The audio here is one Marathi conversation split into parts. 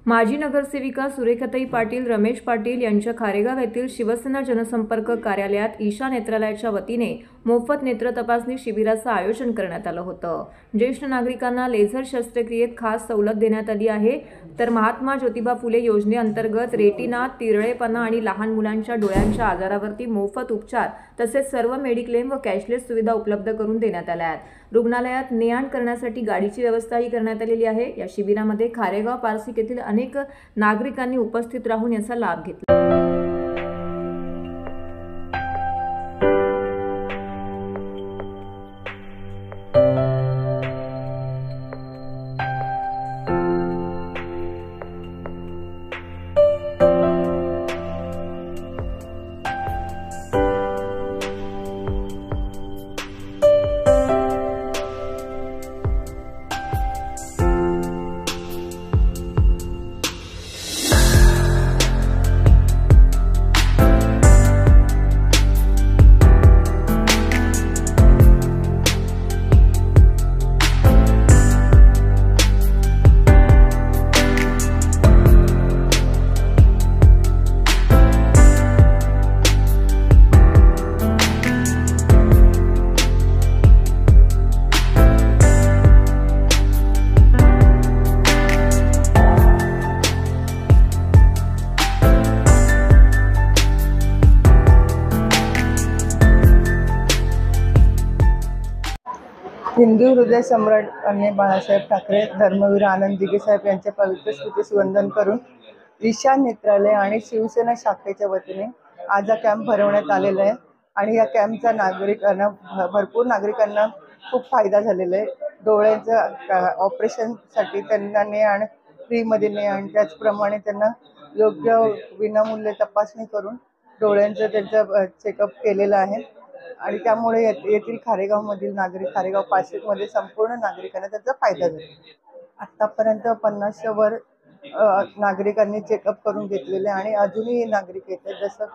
माजी नगरसेविका सुरेखाताई पाटील रमेश पाटील यांच्या खारेगाव येथील शिवसेना जनसंपर्क कार्यालयात ईशा नेत्रालयाच्या वतीने मोफत नेत्र तपासणी शिबिराचं आयोजन करण्यात आलं होतं। ज्येष्ठ नागरिकांना लेझर शस्त्रक्रियेत खास सवलत देण्यात आली आहे। तर महात्मा ज्योतिबा फुले योजनेअंतर्गत रेटिना, तिरळेपणा आणि लहान मुलांच्या डोळ्यांच्या आजारावरती मोफत उपचार तसेच सर्व मेडिक्लेम व कॅशलेस सुविधा उपलब्ध करून देण्यात आल्या आहेत। रुग्णालयात ने-आण करण्यासाठी गाडीची व्यवस्थाही करण्यात आलेली आहे। या शिबिरामध्ये खारेगाव पारसिक येथील अनेक नागरिकांनी उपस्थित राहून याचा लाभ घेतला। हिंदू हृदय सम्राट अन्य बाळासाहेब ठाकरे, धर्मवीर आनंद दिघे साहेब यांच्या पवित्र स्मृतीस वंदन करून ईशा नेत्रालय आणि शिवसेना शाखेच्या वतीने आज हा कॅम्प भरवण्यात आलेला आहे। आणि या कॅम्पचा भरपूर नागरिकांना खूप फायदा झालेला आहे। डोळ्याचं ऑपरेशनसाठी त्यांना ने-आण फ्रीमध्ये ने-आण, त्याचप्रमाणे त्यांना योग्य विनामूल्य तपासणी करून डोळ्यांचं त्यांचा चेकअप केलेला आहे। आणि त्यामुळे येथील खारेगावमधील नागरिक, खारेगाव पारसिकमध्ये संपूर्ण नागरिकांना त्याचा फायदा झाला। आतापर्यंत 50च्या वर नागरिकांनी चेकअप करून घेतलेले आणि अजूनही नागरिक येत आहेत।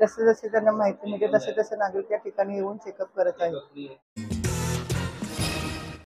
जसे त्यांना माहिती मिळते तसे नागरिक या ठिकाणी येऊन चेकअप करत आहेत।